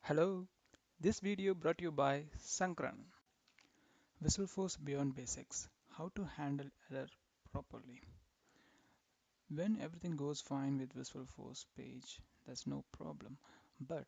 Hello, this video brought to you by Sankran. Visualforce Beyond Basics. How to handle error properly. When everything goes fine with Visualforce page, there's no problem. But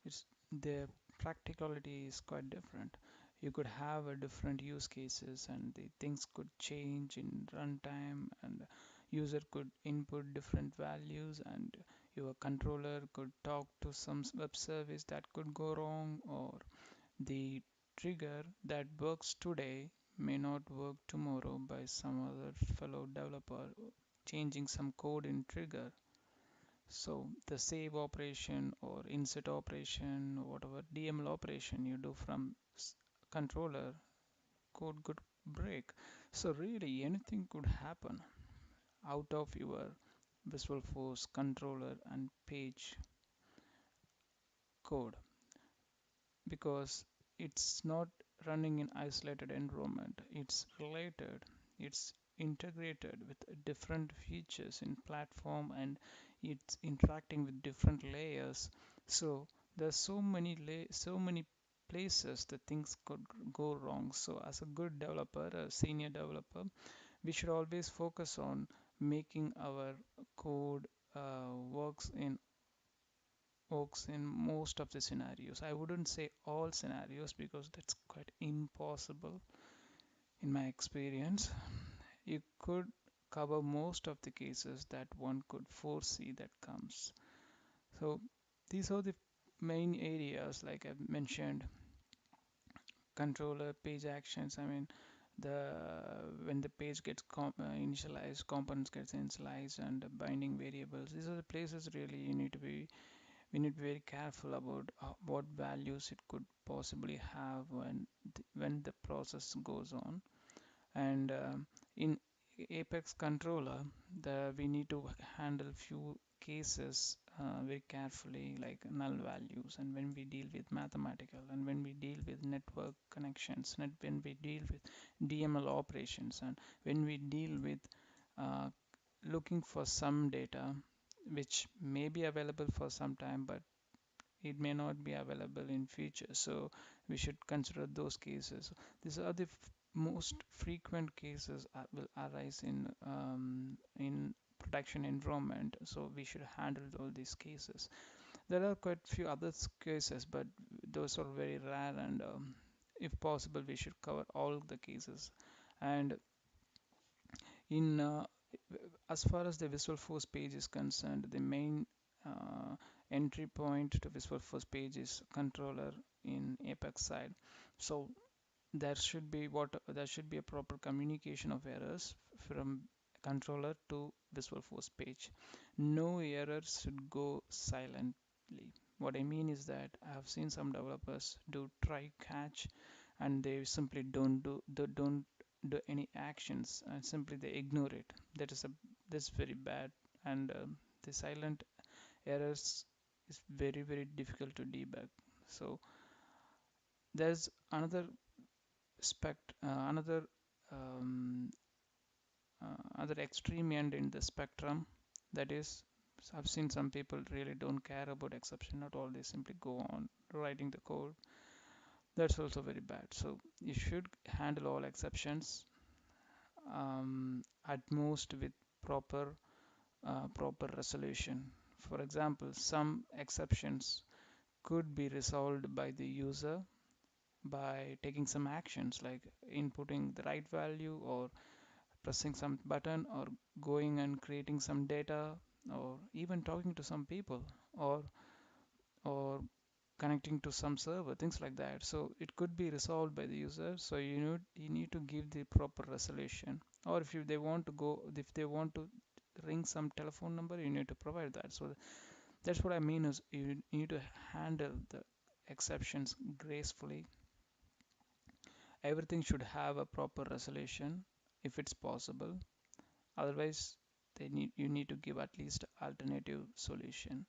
it's the practicality is quite different. You could have a different use cases and the things could change in runtime and user could input different values and your controller could talk to some web service that could go wrong, or the trigger that works today may not work tomorrow by some other fellow developer changing some code in trigger. So the save operation or insert operation or whatever DML operation you do from controller code could break. So really anything could happen out of your Visualforce controller and page code, because it's not running in isolated environment. It's related, it's integrated with different features in platform, and it's interacting with different layers. So there's so many places that things could go wrong. So as a good developer, a senior developer, we should always focus on making our code works in most of the scenarios. I wouldn't say all scenarios because that's quite impossible in my experience. You could cover most of the cases that one could foresee that comes. So these are the main areas like I mentioned: controller, page actions. I mean, the when the page gets initialized, components gets initialized, and the binding variables. These are the places really we need to be very careful about what values it could possibly have when the process goes on. And in Apex controller, we need to handle few cases very carefully, like null values, and when we deal with mathematical, and when we deal with network connections, when we deal with DML operations, and when we deal with uh, looking for some data which may be available for some time, but it may not be available in future. So we should consider those cases. These are the most frequent cases will arise in production environment. So we should handle all these cases. There are quite few other cases, but those are very rare, and if possible we should cover all the cases. And in as far as the Visualforce page is concerned, the main uh, entry point to Visualforce page is controller in Apex side. So there should be a proper communication of errors from controller to Visualforce page. No errors should go silently. What I mean is that I have seen some developers do try catch, and they simply don't do any actions, and simply they ignore it. That's very bad. And the silent errors is very difficult to debug. So there's another spect another um, other extreme end in the spectrum, that is, I've seen some people really don't care about exception at all. They simply go on writing the code. That's also very bad. So you should handle all exceptions, at most with proper proper resolution. For example, some exceptions could be resolved by the user by taking some actions like inputting the right value, or pressing some button, or going and creating some data, or even talking to some people, or connecting to some server, things like that. So it could be resolved by the user. So you need to give the proper resolution. Or if they want to ring some telephone number, you need to provide that. So that's what I mean is you need to handle the exceptions gracefully. Everything should have a proper resolution if it's possible. Otherwise, you need to give at least alternative solution.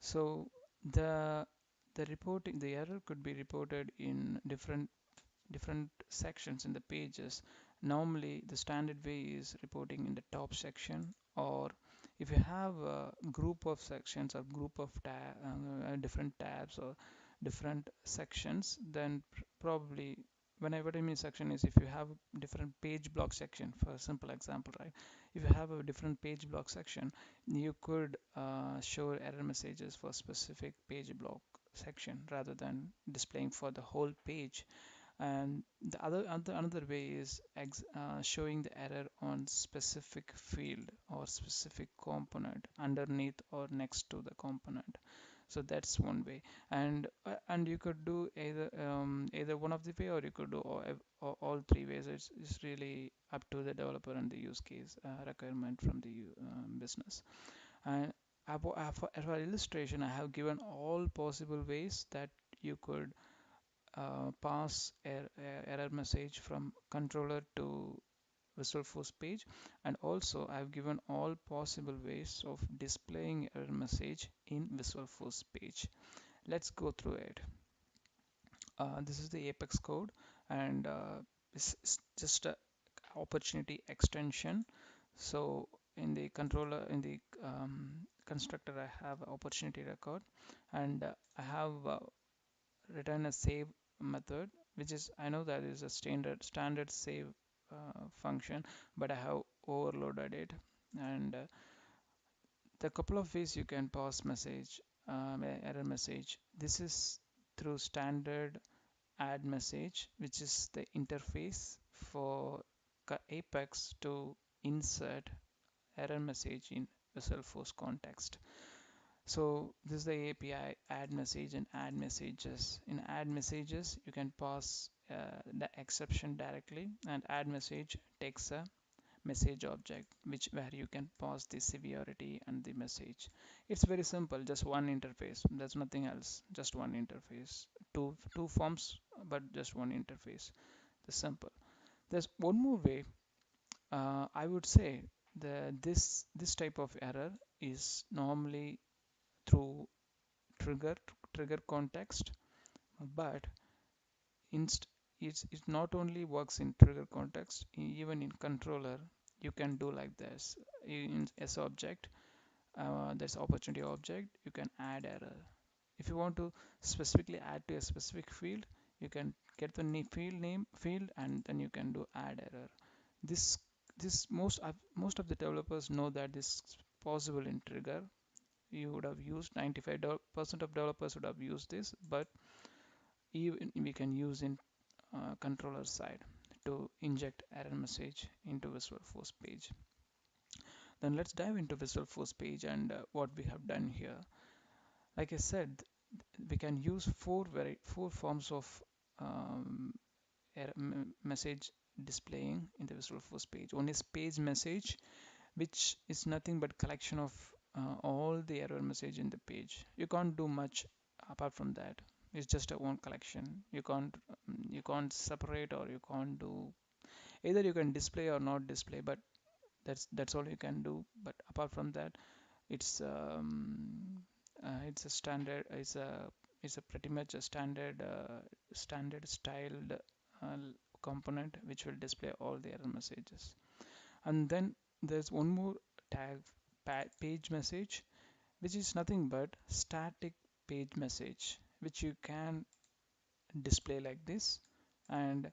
So the the error could be reported in different sections in the pages. Normally, the standard way is reporting in the top section, or if you have a group of sections or group of different tabs or different sections, then probably what I mean section is if you have different page block section, for a simple example, right? If you have a different page block section, you could show error messages for specific page block section rather than displaying for the whole page. And the another way is showing the error on specific field or specific component underneath or next to the component. So that's one way. And you could do either one of the way, or you could do all three ways. It's really up to the developer and the use case requirement from the business. And for illustration, I have given all possible ways that you could pass error message from controller to Visualforce page, and also I've given all possible ways of displaying error message in Visualforce page. Let's go through it. This is the Apex code, and it's just a opportunity extension. So in the controller, in the constructor, I have opportunity record, and I have written a save method, which is, I know that is a standard save function, but I have overloaded it. And the couple of ways you can pass message, error message. This is through standard add message, which is the interface for Apex to insert error message in the Salesforce context. So this is the API add message and add messages. In add messages, you can pass the exception directly, and add message takes a message object, which where you can pass the severity and the message. It's very simple, just one interface. There's nothing else, just one interface. Two forms, but just one interface. It's simple. There's one more way. I would say this type of error is normally through trigger trigger context, but inst it not only works in trigger context, even in controller you can do like this. In s object, there's opportunity object, you can add error. If you want to specifically add to a specific field, you can get the field name field, and then you can do add error. This most of the developers know that this is possible in trigger. You would have used 95% of developers would have used this, but even we can use in controller side to inject error message into Visualforce page. Then let's dive into Visualforce page and what we have done here. Like I said, we can use four forms of um, message displaying in the Visualforce page. One is page message, which is nothing but collection of all the error message in the page. You can't do much apart from that. It's just a one collection. You can't separate, or you can't do, either you can display or not display, but that's all you can do. But apart from that, it's it's a standard it's a pretty much a standard styled component which will display all the error messages. And then there's one more tag, page message, which is nothing but static page message, which you can display like this. And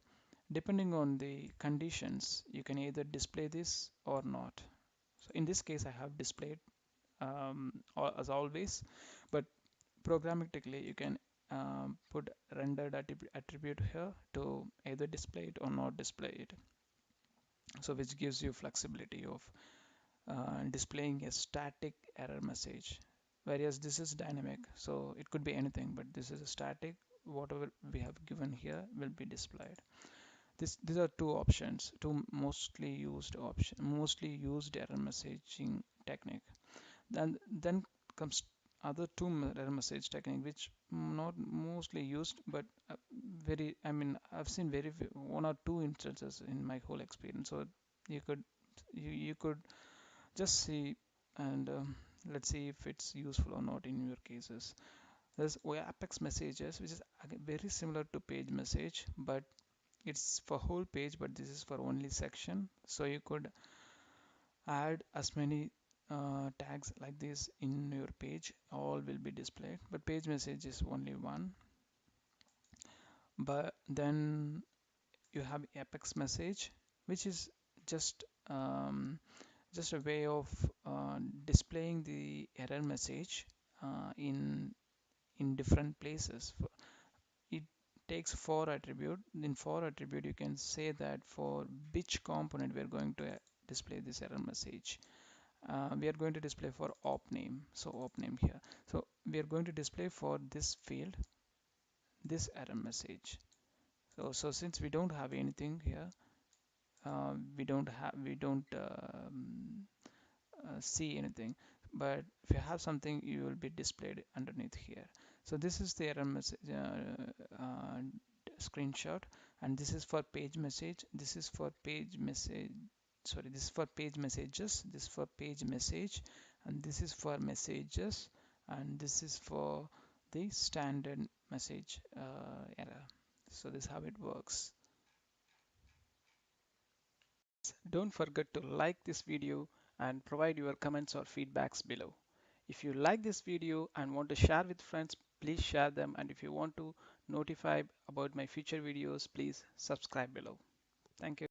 depending on the conditions, you can either display this or not. So in this case, I have displayed as always, but programmatically you can put rendered attribute here to either display it or not display it. So which gives you flexibility of displaying a static error message, whereas this is dynamic, so it could be anything, but this is a static. Whatever we have given here will be displayed. These are two options, two mostly used error messaging technique. Then comes other two error message technique, which not mostly used, but very, I mean, I've seen one or two instances in my whole experience. So you could you could just see, and let's see if it's useful or not in your cases. There's Apex messages, which is again very similar to page message, but it's for whole page, but this is for only section. So you could add as many tags like this in your page, all will be displayed, but page message is only one. But then you have apex message, which is just um, just a way of displaying the error message in different places. It takes for attribute. In for attribute, you can say that for which component we are going to display this error message. We are going to display for op name. So op name here. So we are going to display for this field this error message. So since we don't have anything here, we don't see anything, but if you have something, you will be displayed underneath here. So this is the error message screenshot, and this is for page message, this is for page message, sorry, this is for page messages, this is for page message, and this is for messages, and this is for the standard message error. So this is how it works. Don't forget to like this video and provide your comments or feedbacks below. If you like this video and want to share with friends, please share them, and if you want to notify about my future videos, please subscribe below. Thank you.